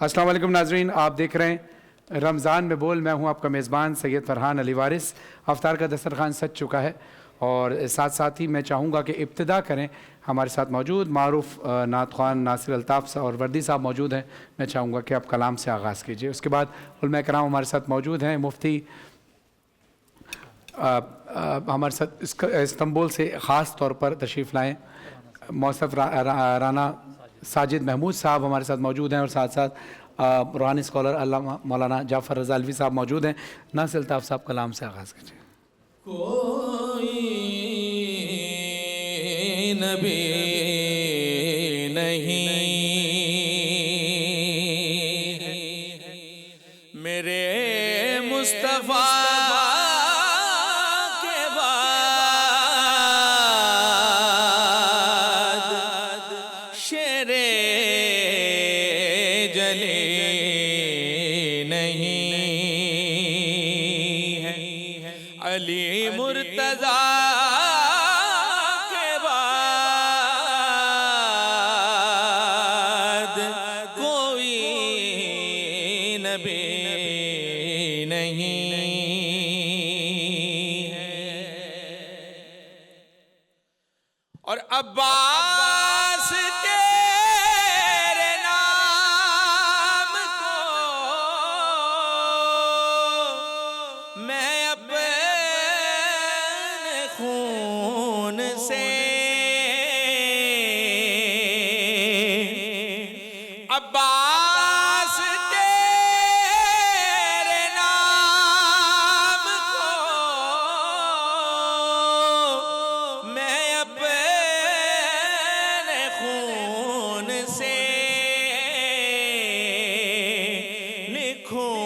अस्सलाम वालेकुम नाजरीन, आप देख रहे हैं रमज़ान में बोल। मैं हूं आपका मेज़बान सैयद फरहान अली वारिस। अफ्तार का दस्तरखान सज चुका है और साथ साथ ही मैं चाहूँगा कि इब्तिदा करें। हमारे साथ मौजूद मारूफ नात ख़्वान नासिर अल्ताफ़ और वर्दी साहब मौजूद हैं। मैं चाहूँगा कि आप कलाम से आगाज़ कीजिए। उसके बाद उलमा कराम हमारे साथ मौजूद हैं। मुफ्ती हमारे साथ इस्तांबुल से ख़ास तौर पर तशरीफ़ लाएँ मौसफ़ राना साजिद महमूद साहब हमारे साथ मौजूद हैं और साथ साथ रूहानी स्कॉलर अल्लामा मौलाना जाफ़र रज़ा अलवी साहब मौजूद हैं। नासिर अल्ताफ़ साहब कलाम से आगाज़ कीजिए। कोई नबी नहीं मेरे मुस्तफ़ा के बाद, शेरे जली नहीं है अली मुर्तज़ा के बाद कोई नबी नहीं है। और अब्बास तेरे नाम को मैं अपने खून से अब्बास तेरे नाम को मैं अपने खून से लिखूं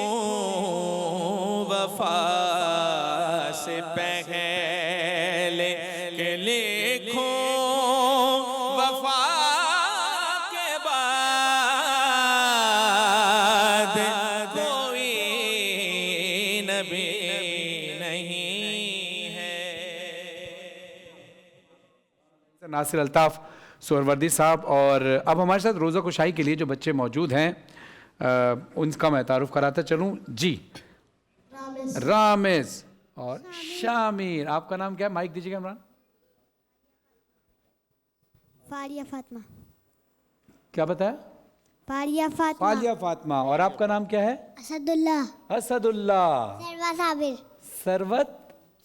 वफा से पहले के लिखूं वफा के बाद कोई नबी नहीं है। नासिर अल्ताफ़ सोहरवर्दी साहब और अब हमारे साथ रोज़ा कुशाई के लिए जो बच्चे मौजूद हैं उनका मैं तारुफ कराता चलूँ। जी, रामेज़ और शामिर। आपका नाम क्या है? माइक दीजिएगा इमरान। फारिया फातिमा। क्या बताया? फारिया फातिमा। फालिया फातिमा। और आपका नाम क्या है? असदुल्लाह। असदुल्ला। सरवा साबिर। सरवत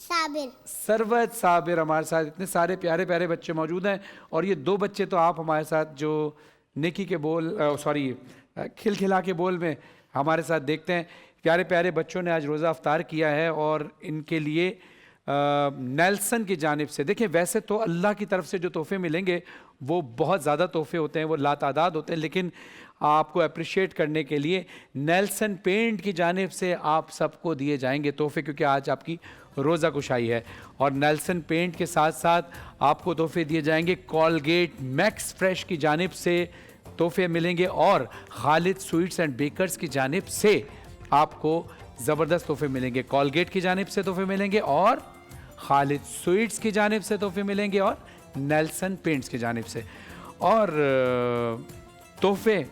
साबिर। सरवत साबिर हमारे साथ। इतने सारे प्यारे प्यारे बच्चे मौजूद हैं और ये दो बच्चे तो आप हमारे साथ जो नेकी के बोल खिलखिला के बोल में हमारे साथ देखते हैं। प्यारे प्यारे बच्चों ने आज रोज़ा अफ्तार किया है और इनके लिए नेल्सन की जानिब से, देखिए वैसे तो अल्लाह की तरफ से जो तोहफे मिलेंगे वो बहुत ज़्यादा तोहफे होते हैं, वो लातादाद होते हैं, लेकिन आपको अप्रिशिएट करने के लिए नेल्सन पेंट की जानिब से आप सबको दिए जाएंगे तोहफे, क्योंकि आज आपकी रोज़ा कुशाई है। और नेल्सन पेंट के साथ साथ आपको तोहफे दिए जाएंगे कॉलगेट मैक्स फ्रेश की जानिब से तोहफे मिलेंगे और खालिद स्वीट्स एंड बेकर्स की जानिब से आपको ज़बरदस्त तोहफे मिलेंगे। कॉलगेट की जानिब से तोहफे मिलेंगे और खालिद स्वीट्स की जानिब से तोहफे मिलेंगे और नेल्सन पेंट्स की जानिब से। और तोहफे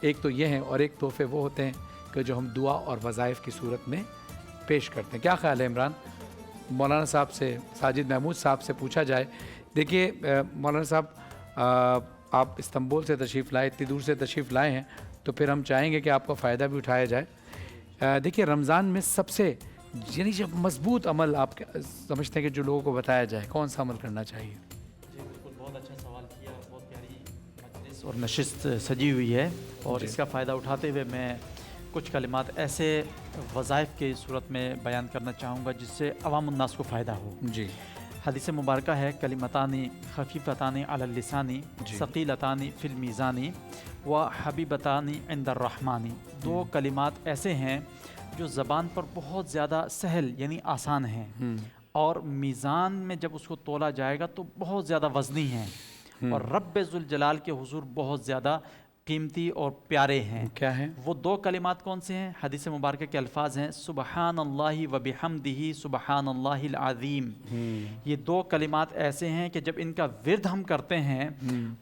एक तो ये हैं और एक तोहफे वो होते हैं कि जो हम दुआ और वज़ाइफ की सूरत में पेश करते हैं। क्या ख्याल है इमरान? मौलाना साहब से, साजिद महमूद साहब से पूछा जाए। देखिए मौलाना साहब, आप इस्तांबुल से तशरीफ़ लाए, इतनी दूर से तशरीफ़ लाए हैं, तो फिर हम चाहेंगे कि आपका फ़ायदा भी उठाया जाए। देखिए रमज़ान में सबसे यानी जब मजबूत अमल आप समझते हैं कि जो लोगों को बताया जाए, कौन सा अमल करना चाहिए? जी बिल्कुल, बहुत अच्छा सवाल किया। बहुत प्यारी मजलिस और नशिस्त सजी हुई है और इसका फ़ायदा उठाते हुए मैं कुछ कलिमात ऐसे वज़ाइफ की सूरत में बयान करना चाहूँगा जिससे अवामुन्नास को फ़ायदा हो। जी, हदीस मुबारका है, कलिमतानी खफीफतानी अलल लिसानी सकीलतानी फिल मीज़ानी व हबीबतानी इंदर रहमानी। दो कलिमात ऐसे हैं जो ज़बान पर बहुत ज़्यादा सहल यानी आसान हैं और मीज़ान में जब उसको तोला जाएगा तो बहुत ज़्यादा वज़नी हैं और रब्बे ज़ुल जलाल के हुज़ूर बहुत ज़्यादा कीमती और प्यारे हैं। क्या है? वो दो कलिमात कौन से हैं? हदीस मुबारक के अल्फाज हैं सुबहान अल्लाहि व बिहम्दिही सुबहान अल्लाहिल अज़ीम। ये दो कलिमात ऐसे हैं कि जब इनका विर्द हम करते हैं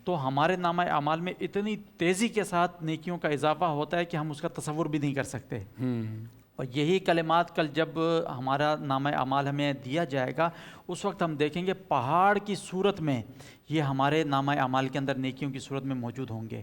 तो हमारे नामा अमाल में इतनी तेज़ी के साथ नेकियों का इजाफा होता है कि हम उसका तसव्वुर भी नहीं कर सकते। और यही कलिमात कल जब हमारा नामा अमाल हमें दिया जाएगा उस वक्त हम देखेंगे पहाड़ की सूरत में ये हमारे नामा अमाल के अंदर नेकियों की सूरत में मौजूद होंगे।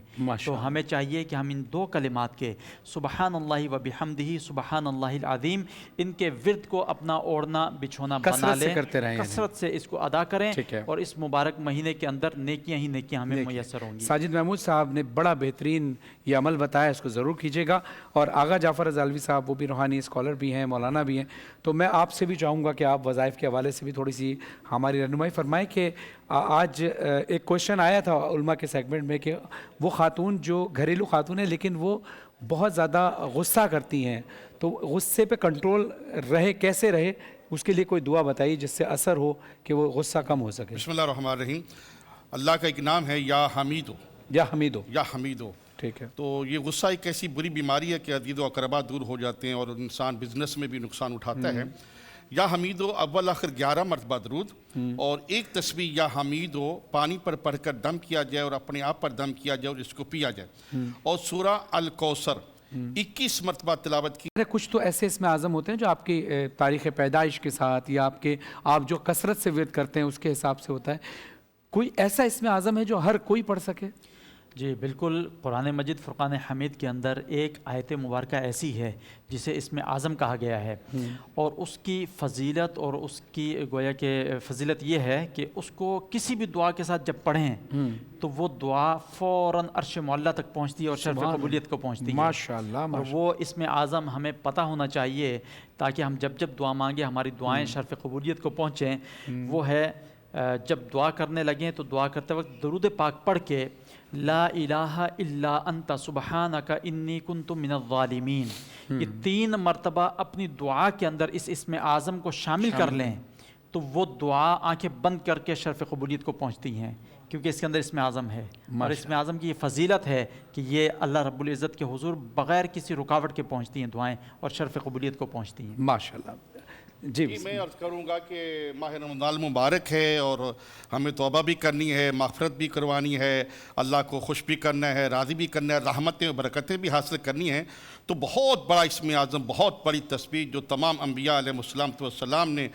तो हमें चाहिए कि हम इन दो कलिमात के सुबहान अल्लाहि व बिहम्दिही सुबहान अल्लाहिल अज़ीम इनके विर्द को अपना ओढ़ना बिछोना बना लें, कसरत से इसको अदा करें और इस मुबारक महीने के अंदर नेकियां ही नेकियां हमें मुयस्सर होंगी। साजिद महमूद साहब ने बड़ा बेहतरीन ये अमल बताया, इसको ज़रूर कीजिएगा। और आगा जाफ़र रज़ालवी साहब वो भी रूहानी स्कॉलर भी हैं, मौलाना भी हैं, तो मैं आपसे भी चाहूँगा कि आप वज़ाइफ के हवाले से भी थोड़ी सी हमारी रहनुमाई फरमाएं कि आज एक क्वेश्चन आया था उलमा के सेगमेंट में कि वो खातून जो घरेलू खातून है लेकिन वो बहुत ज़्यादा गुस्सा करती हैं, तो गुस्से पे कंट्रोल रहे, कैसे रहे, उसके लिए कोई दुआ बताइए जिससे असर हो कि वो गुस्सा कम हो सके। बिस्मिल्लाहिर्रहमानिर्रहीम। अल्लाह का एक नाम है या हमीदो, या हमीदो, या हमीदो। ठीक है। तो ये गुस्सा एक ऐसी बुरी बीमारी है कि अदीद व अकरबा दूर हो जाते हैं और इंसान बिजनेस में भी नुकसान उठाता है। या हमीदो अव्वल आखिर 11 मरतबा दरूद और एक तस्बीह या हमीदो पानी पर पढ़कर दम किया जाए और अपने आप पर दम किया जाए और इसको पिया जाए। और सूरा अल कौसर 21 मरतबा तिलावत की। अरे कुछ तो ऐसे इसमें आज़म होते हैं जो आपकी तारीख़ पैदाइश के साथ या आप जो कसरत से विर्द करते हैं उसके हिसाब से होता है। कोई ऐसा इसमें आज़म है जो हर कोई पढ़ सके? जी बिल्कुल, कुरान मजीद फ़ुरक़ान हमीद के अंदर एक आयत मुबारक ऐसी है जिसे इसमें आज़म कहा गया है और उसकी फ़जीलत और उसकी गोया के फ़जीलत ये है कि उसको किसी भी दुआ के साथ जब पढ़ें तो वो दुआ फ़ौरन अर्श मौला तक पहुँचती है और शर्फ़ कबूलियत को पहुँचती है। माशाअल्लाह। और वो इसमें आज़म हमें पता होना चाहिए ताकि हम जब जब दुआ मांगे हमारी दुआएँ शर्फ़ कबूलियत को पहुँचें। वो है जब दुआ करने लगें तो दुआ करते वक्त दरूद पाक पढ़ के ला इलाहा इल्ला अंता सुबहानका इन्नी कुन्तु मिनज़ ज़ालिमीन, ये 3 मरतबा अपनी दुआ के अंदर इस इसमें आज़म को शामिल कर लें तो वो दुआ आंखें बंद करके शर्फ़ कबूलियत को पहुँचती हैं, क्योंकि इसके अंदर इसमें आज़म है। और इसमें आज़म की ये फ़जीलत है कि ये अल्लाह रब्बुल इज़्ज़त के हुज़ूर बग़ैर किसी रुकावट के पहुँचती हैं दुआएँ और शर्फ़ कबूलियत को पहुँचती हैं। माशाअल्लाह। जी मैं अर्ज़ करूँगा कि माह रमज़ान मुबारक है और हमें तौबा भी करनी है, मग़फ़िरत भी करवानी है, अल्लाह को खुश भी करना है, राज़ी भी करना है, रहमतें और बरकतें भी हासिल करनी हैं। तो बहुत बड़ा इसमें आज़म, बहुत बड़ी तस्बीह जो तमाम अम्बिया अलैहिस्सलाम ने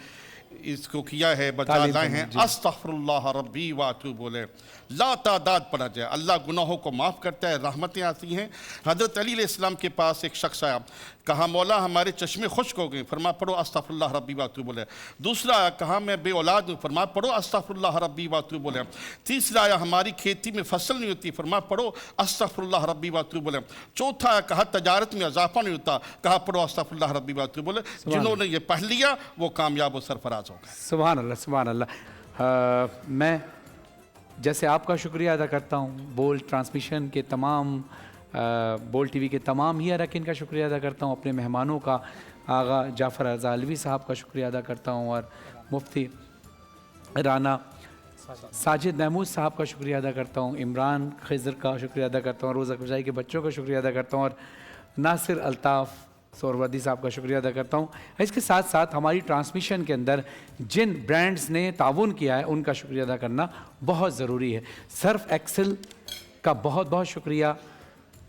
इसको किया है, बचा लाए हैं। अस्तग़फिरुल्लाह रब्बी व अतूबु इलैह, ला तादाद पढ़ा जाए। अल्लाह गुनाहों को माफ़ करता है, रहमतें आती हैं। हज़रत अली अलैहिस्सलाम के पास एक शख्स आया, कहा मौला हमारे चश्मे खुश्क हो गए, फरमा पढ़ो अस्तग़फिरुल्लाह रब्बी व अतूबु इलैह। दूसरा आया, कहा मैं बे औलाद हूँ, फरमा पढ़ो अस्तग़फिरुल्लाह रब्बी व अतूबु इलैह। तीसरा आया, हमारी खेती में फसल नहीं होती, फरमा पढ़ो अस्तग़फिरुल्लाह रब्बी व अतूबु इलैह। चौथा आया, कहा तजारत में इजाफा नहीं होता, कहा पढ़ो अस्तग़फिरुल्लाह रब्बी व अतूबु इलैह। जिन्होंने ये पढ़ लिया वो कामयाब और सरफराज हो गए। सुभान अल्लाह, सुभान अल्लाह। मैं जैसे आपका शुक्रिया अदा करता हूँ, बोल ट्रांसमिशन के तमाम बोल टीवी के तमाम ही अरकान का शुक्रिया अदा करता हूँ, अपने मेहमानों का आगा जाफ़र रज़ालवी साहब का शुक्रिया अदा करता हूँ और मुफ्ती राना साजिद महमूद साहब का शुक्रिया अदा करता हूँ, इमरान खिज़र का शुक्रिया अदा करता हूँ, रोज़ा ख़ुशाई के बच्चों का शुक्रिया अदा करता हूँ और नासिर अल्ताफ़ सोरवर्दी साहब का शुक्रिया अदा करता हूँ। इसके साथ साथ हमारी ट्रांसमिशन के अंदर जिन ब्रांड्स ने ताउन किया है उनका शुक्रिया अदा करना बहुत ज़रूरी है। सर्फ एक्सेल का बहुत बहुत शुक्रिया,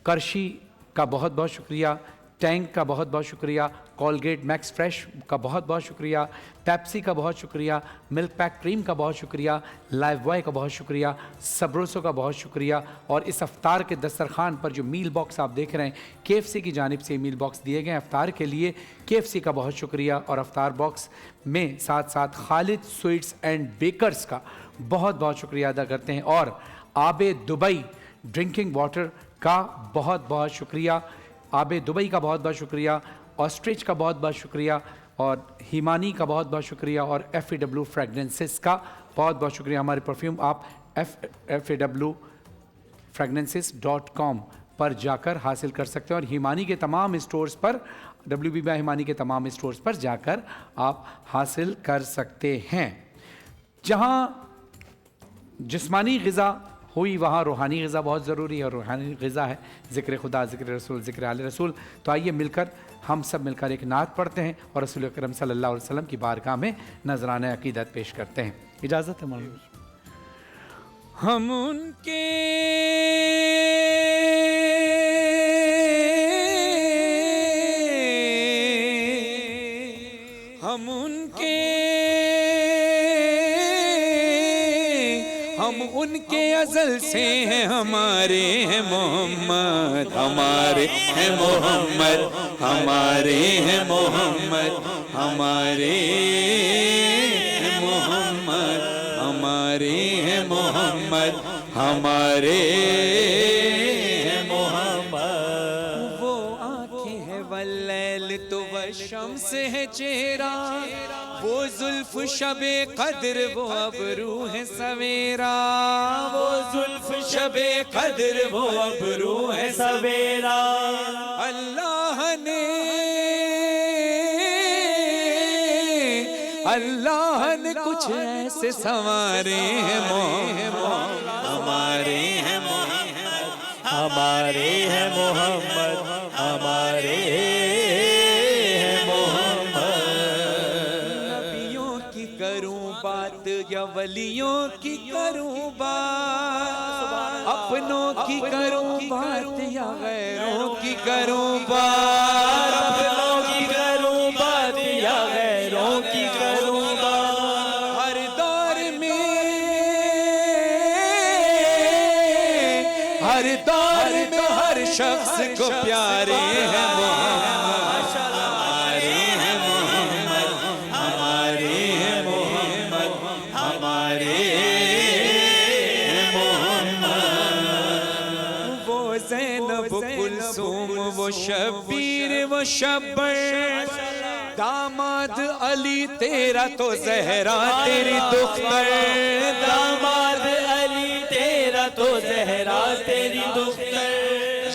करशी का बहुत बहुत शुक्रिया, टैंक का बहुत बहुत शुक्रिया, कोलगेट मैक्स फ्रेश का बहुत बहुत शुक्रिया, पेप्सी का बहुत शुक्रिया, मिल्क पैक क्रीम का बहुत शुक्रिया, लाइव बॉय का बहुत शुक्रिया, सबरोसो का बहुत शुक्रिया। और इस अफ्तार के दस्तरखान पर जो मील बॉक्स आप देख रहे हैं, KFC की जानिब से मील बॉक्स दिए गए हैं अफ्तार के लिए, KFC का बहुत शुक्रिया। और अफ्तार बॉक्स में साथ साथ खालिद स्वीट्स एंड बेकर्स का बहुत बहुत शुक्रिया अदा करते हैं और आबे दुबई ड्रिंकिंग वाटर का बहुत बहुत शुक्रिया, आबे दुबई का बहुत बहुत शुक्रिया, ऑस्ट्रिच का बहुत बहुत शुक्रिया और हिमानी का बहुत बहुत शुक्रिया और FAW फ्रेगनेंसेस का बहुत बहुत शुक्रिया। हमारे परफ्यूम आप FAW fragrances.com पर जाकर हासिल कर सकते हैं और हिमानी के तमाम स्टोर्स पर, WB हिमानी के तमाम स्टोर्स पर जाकर आप हासिल कर सकते हैं। जहां जिस्मानी ग़िज़ा ہوئی وہاں روحانی غذا بہت ضروری ہے، اور روحانی غذا ہے ذکر خدا، ذکر رسول، ذکر آل رسول. تو آئیے مل کر ہم سب مل کر ایک نعت پڑھتے ہیں اور رسول اکرم صلی اللہ علیہ وسلم کی بارگاہ میں نذرانہ عقیدت پیش کرتے ہیں. اجازت ہے مولانا؟ ہم ان کے ان کے ازل سے ہیں، ہمارے ہیں محمد، ہمارے ہیں محمد، ہمارے ہیں محمد، ہمارے ہیں محمد، ہمارے ہیں محمد، ہمارے ہیں محمد. وہ آنکھیں ہیں واللیل تو والشمس ہے چہرہ، وہ زلف شب قدر وہ ابرو ہے سویرا، وہ زلف شب قدر وہ ابرو ہے سویرا. اللہ نے کچھ ایسے سنوارے ہیں محمد، ہمارے ہیں محمد، ہمارے ہیں محمد، ہمارے ہیں محمد. نبیوں کی کروں بات یا ولیوں کی کروں بات، اپنوں کی کروں بات یا غیروں کی کروں بات، اپنوں کی کروں بات یا غیروں کی کروں بات. ہر دور میں ہر شخص کو پیارے ہیں محمد، ہمارے ہیں محمد، ہمارے ہیں محمد، ہمارے ہیں محمد. وہ زینب کلثوم وہ شبیر وہ شبر، داماد علی تیرا تو زہرا تیری دختر، داماد علی تیرا تو زہرا تیری دختر.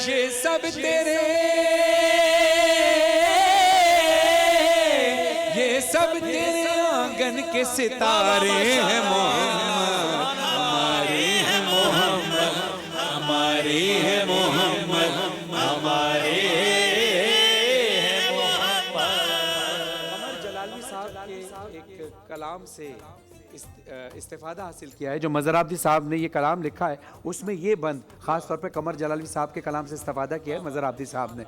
یہ سب تیرے، یہ سب تیرے آنگن کے ستارے ہیں محمد، ہمارے ہیں محمد، ہمارے ہیں محمد، ہمارے ہیں محمد. قمر جلالی صاحب کے ایک کلام سے استفادہ حاصل کیا ہے. جو مظہر عابدی صاحب نے یہ کلام لکھا ہے اس میں یہ بند خاص طور پہ قمر جلالی صاحب کے کلام سے استفادہ کیا ہے مظہر عابدی صاحب نے.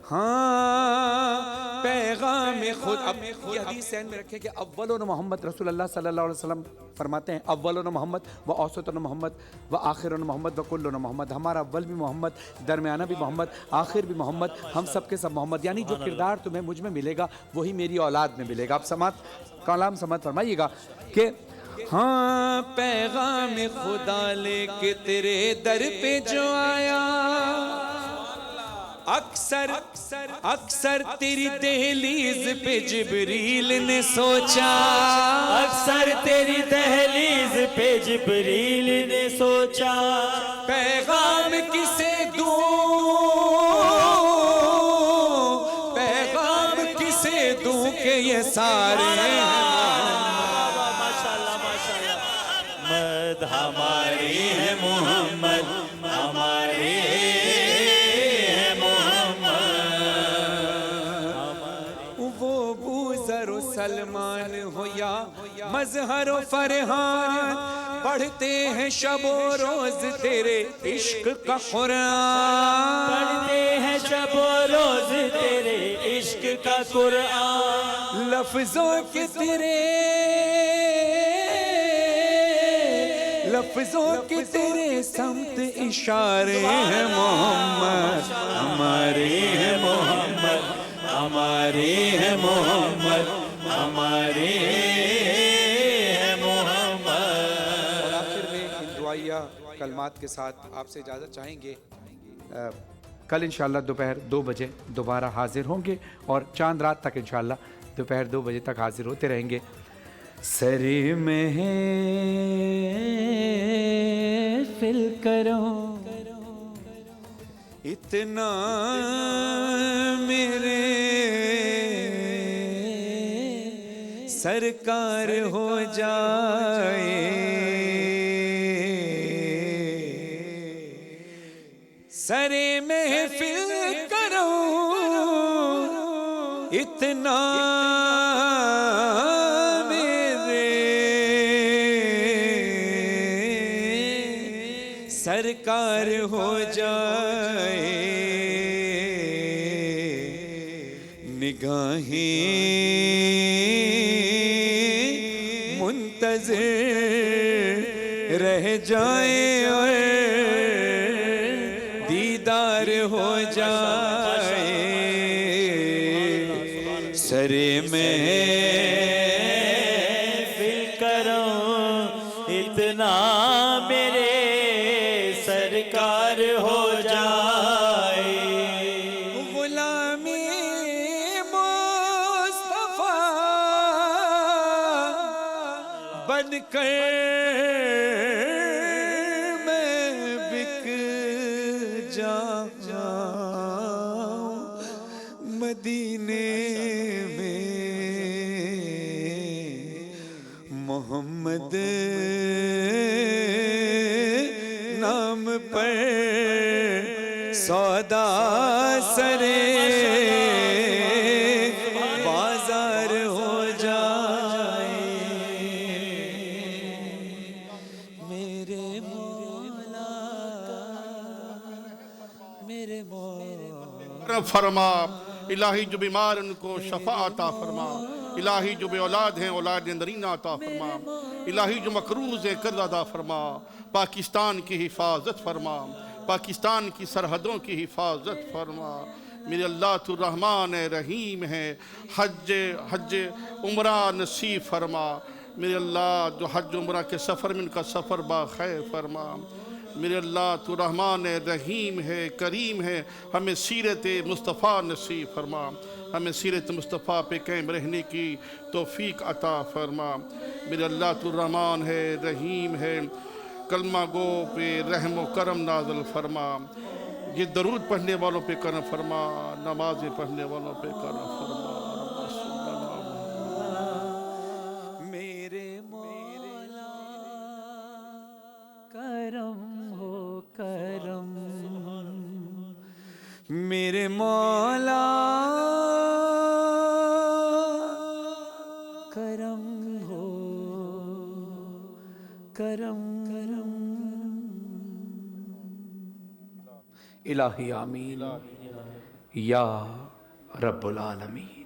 ہاں پیغام خود. اب یہ حدیث ذہن میں رکھیں کہ اولون محمد، رسول اللہ صلی اللہ علیہ وسلم فرماتے ہیں اولون محمد و اوسطون محمد و آخرون محمد و کلون محمد. ہمارا اول بھی محمد، درمیانہ بھی محمد، آخر بھی محمد، ہم سب کے سب محمد. یعنی جو کردار تمہیں مجھ میں ملے گا وہی میری اولاد میں ملے گا. آپ کلام سماعت فرمائیے گا کہ ہاں پیغام خدا لے کے تیرے در پہ جو آیا، اکثر تیری دہلیز پہ جبریل نے سوچا، اکثر تیری دہلیز پہ جبریل نے سوچا. پیغام کسے دوں، پیغام کسے دوں کہ یہ سارے ہمارے ہیں محمد، ہمارے ہیں محمد. وہ بوذر و سلمان ہو یا مظہر و فرحان، پڑھتے ہیں شب و روز تیرے عشق کا قرآن، پڑھتے ہیں شب و روز تیرے عشق کا قرآن. لفظوں کے تیرے، لفظوں کے تیرے سمت اشارے ہیں محمد، ہمارے ہیں محمد، ہمارے ہیں محمد، ہمارے ہیں محمد. اور آخر میں ان دعائیہ کلمات کے ساتھ آپ سے اجازت چاہیں گے. کل انشاءاللہ دوپہر 2 بجے دوبارہ حاضر ہوں گے اور چاند رات تک انشاءاللہ دوپہر 2 بجے تک حاضر ہوتے رہیں گے. سر محفل کرو اتنا میرے سرکار ہو جائے، اتنا میرے سرکار ہو جائے نگاہیں منتظر رہ جائیں اور دیدار ہو جائے سرے میں فل کرو اتنا میرے سرکار ہو جائے غلامی مصطفیٰ بن کر میں بک جاؤں مدینے میں محمد نام پر سودا سرے بازار ہو جائے میرے مولا میرے مولا فرما الہی جو بیمار ان کو شفا عطا فرما الہی جو بے اولاد ہیں اولاد اندرین عطا فرما الہی جو مقروض ہیں قرض ادا فرما پاکستان کی حفاظت فرما پاکستان کی سرحدوں کی حفاظت فرما میرے اللہ تو رحمان رحیم ہے حج عمرہ نصیب فرما میرے اللہ جو حج عمرہ کے سفر میں ان کا سفر باخیر فرما میرے اللہ تو رحمان رحیم ہے کریم ہے ہمیں سیرت مصطفیٰ نصیب فرما ہمیں سیرت مصطفیٰ پہ قائم رہنے کی توفیق عطا فرما میرے اللہ تو رحمان ہے رحیم ہے کلمہ گو پہ رحم و کرم نازل فرما یہ درود پڑھنے والوں پہ کرم فرما نمازیں پڑھنے والوں پہ کرم فرما میرے مولا کرم ہو کرم میرے مولا کرم ہو کرم الہی آمین یا رب العالمین.